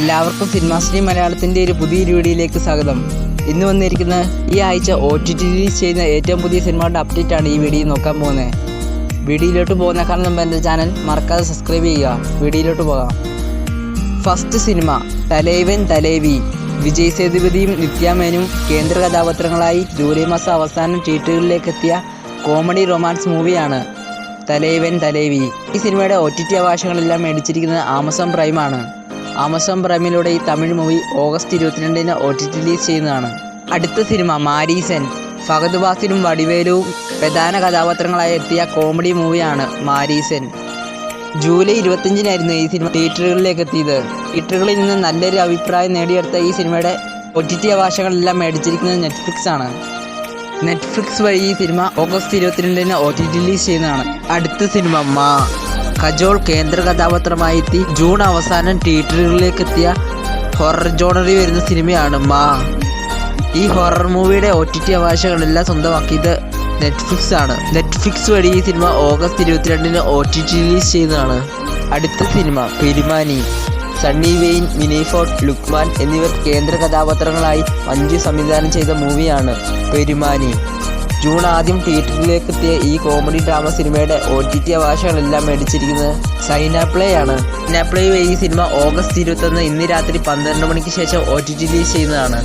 എല്ലാവർക്കും cinema stream മലയാളത്തിൻ്റെ ഒരു പുതിയൊരു വീഡിയോയിലേക്ക് സ്വാഗതം. ഇന്ന് വന്നിരിക്കുന്ന ഈ ആഴ്ച OTT റിലീസ് ചെയ്യുന്ന ഏറ്റവും പുതിയ സിനിമകളുടെ അപ്ഡേറ്റ് ആണ് ഈ വീഡിയോ നോക്കാൻ പോകുന്നത്. വീഡിയോയിലോട്ട് പോകുന്നേക്കാൾ മുമ്പ് എൻ്റെ ചാനൽ മറക്കാതെ സബ്സ്ക്രൈബ് ചെയ്യുക. വീഡിയോയിലോട്ട് പോകാം. First cinema Thalaivan Thalaivi. വിജയ് സേതുപതിയും നിത്യാമേനും കേന്ദ്ര കഥാപാത്രങ്ങളായി ജൂലൈ മാസം അവസാനം തിയേറ്ററുകളിലേക്ക് എത്തിയ കോമഡി റൊമാൻസ് മൂവിയാണ് തലൈവൻ തലൈവി. ഈ സിനിമയുടെ OTT അവകാശങ്ങളെല്ലാം മേടിച്ചിരിക്കുന്നത് ആമസോൺ പ്രൈമാണ്. ആമസോൺ പ്രൈമിലൂടെ ഈ തമിഴ് മൂവി ഓഗസ്റ്റ് 22-ന് OTT റിലീസ് ചെയ്യുന്നതാണ്. അടുത്ത സിനിമ മാരീസൻ. ഫഹദ് ഫാസിലും വടിവേലുവും പ്രധാന കഥാപാത്രങ്ങളായി എത്തിയ കോമഡി മൂവിയാണ് മാരീസൻ. ജൂലൈ 25-നായിരുന്നു ഈ സിനിമ തിയേറ്ററുകളിലേക്ക് എത്തിയത്. തിയേറ്ററുകളിൽ നിന്ന് നല്ലൊരു അഭിപ്രായം നേടിയെടുത്ത ഈ സിനിമയുടെ OTT അവകാശങ്ങളെല്ലാം മേടിച്ചിരിക്കുന്നത് നെറ്റ്ഫ്ലിക്സ് ആണ്. നെറ്റ്ഫ്ലിക്സ് വഴി ഈ സിനിമ ഓഗസ്റ്റ് 22-ന് OTT റിലീസ് ചെയ്യുന്നതാണ്. അടുത്ത സിനിമ മാ. കജോൾ കേന്ദ്ര കഥാപാത്രമായി എത്തി ജൂൺ അവസാനം തിയേറ്ററുകളിലേക്ക് എത്തിയ ഹൊറർ ജോണറിൽ വരുന്ന സിനിമയാണ് മാ. ഈ ഹൊറർ മൂവിയുടെ OTT അവകാശങ്ങളെല്ലാം സ്വന്തമാക്കിയത് നെറ്റ്ഫ്ലിക്സ് ആണ്. നെറ്റ്ഫ്ലിക്സ് വഴി ഈ സിനിമ ഓഗസ്റ്റ് 22-ന് OTT റിലീസ് ചെയ്യുന്നതാണ്. അടുത്ത സിനിമ പെരുമാനി. സണ്ണി വെയിൻ, മിനി ഫോർട്ട്, ലുക്മാൻ എന്നിവർ കേന്ദ്ര കഥാപാത്രങ്ങളായി മഞ്ജു സംവിധാനം ചെയ്ത മൂവിയാണ് പെരുമാനി. ജൂൺ ആദ്യം തിയേറ്ററിലേക്ക് എത്തിയ ഈ കോമഡി ഡ്രാമ സിനിമയുടെ OTT അവകാശങ്ങളെല്ലാം മേടിച്ചിരിക്കുന്നത് സൈനാപ്ലേ ആണ്. സൈനാപ്ലേ വഴി ഈ സിനിമ ഓഗസ്റ്റ് 21 ഇന്ന് രാത്രി 12 മണിക്ക് ശേഷം OTT റിലീസ് ചെയ്യുന്നതാണ്.